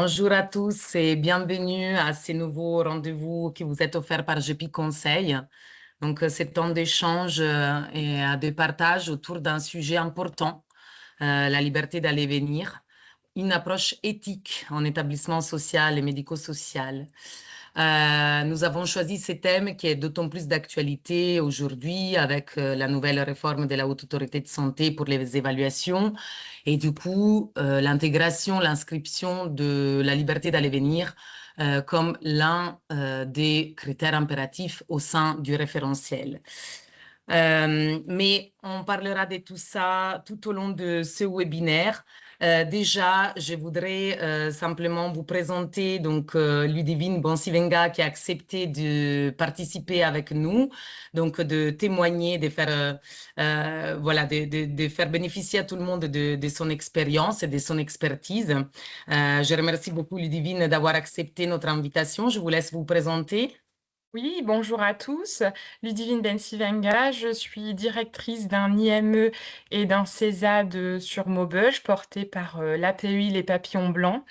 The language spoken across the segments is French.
Bonjour à tous et bienvenue à ces nouveaux rendez-vous qui vous est offert par GP Conseil. Donc, c'est temps d'échange et de partage autour d'un sujet important, la liberté d'aller et venir, une approche éthique en établissement social et médico-social. Nous avons choisi ce thème qui est d'autant plus d'actualité aujourd'hui avec la nouvelle réforme de la Haute Autorité de Santé pour les évaluations et du coup l'intégration, l'inscription de la liberté d'aller venir comme l'un des critères impératifs au sein du référentiel. Mais on parlera de tout ça tout au long de ce webinaire. Déjà, je voudrais simplement vous présenter donc Ludivine Bonsivenga qui a accepté de participer avec nous, donc de témoigner, de faire voilà, de faire bénéficier à tout le monde de son expérience et de son expertise. Je remercie beaucoup Ludivine d'avoir accepté notre invitation. Je vous laisse vous présenter. Oui, bonjour à tous. Ludivine Bensivenga, je suis directrice d'un IME et d'un CESAD sur Maubeuge, porté par l'APEI Les Papillons Blancs.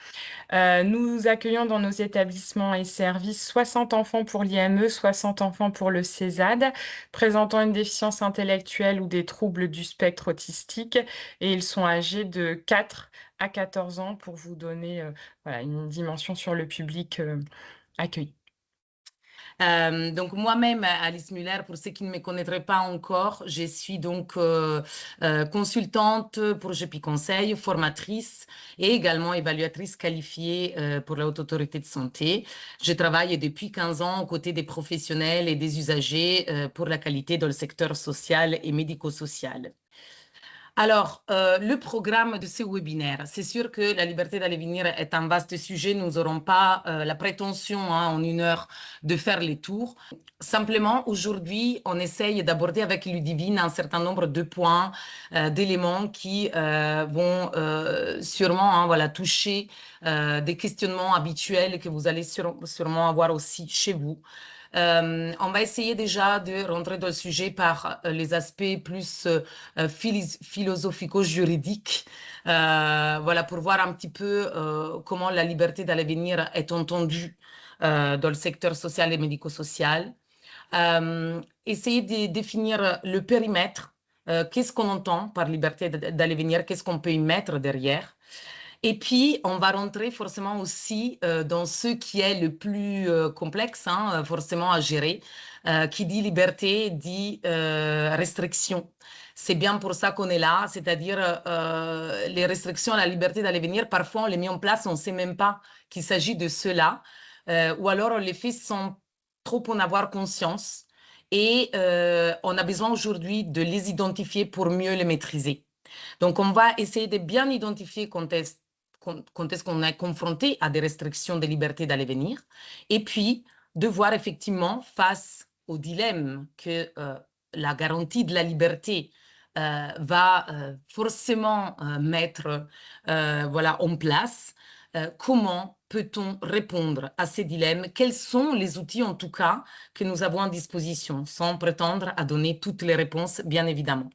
Nous accueillons dans nos établissements et services 60 enfants pour l'IME, 60 enfants pour le CESAD, présentant une déficience intellectuelle ou des troubles du spectre autistique, et ils sont âgés de 4 à 14 ans pour vous donner voilà, une dimension sur le public accueilli. Donc moi-même, Alice Muller, pour ceux qui ne me connaîtraient pas encore, je suis donc consultante pour GP Conseil, formatrice et également évaluatrice qualifiée pour la Haute Autorité de Santé. Je travaille depuis 15 ans aux côtés des professionnels et des usagers pour la qualité dans le secteur social et médico-social. Alors, le programme de ce webinaire, c'est sûr que la liberté d'aller venir est un vaste sujet. Nous n'aurons pas la prétention en une heure de faire les tours. Simplement, aujourd'hui, on essaye d'aborder avec Ludivine un certain nombre de points, d'éléments qui vont sûrement voilà, toucher des questionnements habituels que vous allez sûrement avoir aussi chez vous. On va essayer déjà de rentrer dans le sujet par les aspects plus philosophico-juridiques, voilà, pour voir un petit peu comment la liberté d'aller venir est entendue dans le secteur social et médico-social. Essayer de définir le périmètre, qu'est-ce qu'on entend par liberté d'aller venir, qu'est-ce qu'on peut y mettre derrière. Et puis, on va rentrer forcément aussi dans ce qui est le plus complexe, hein, forcément à gérer. Qui dit liberté dit restriction. C'est bien pour ça qu'on est là, c'est-à-dire les restrictions à la liberté d'aller venir, parfois on les met en place, on ne sait même pas qu'il s'agit de cela, ou alors on les fait sans trop en avoir conscience. Et on a besoin aujourd'hui de les identifier pour mieux les maîtriser. Donc, on va essayer de bien identifier quand est-ce qu'on est confronté à des restrictions de liberté d'aller venir, et puis de voir effectivement face au dilemme que la garantie de la liberté va forcément mettre voilà, en place. Comment peut-on répondre à ces dilemmes? Quels sont les outils, en tout cas, que nous avons à disposition, sans prétendre à donner toutes les réponses, bien évidemment.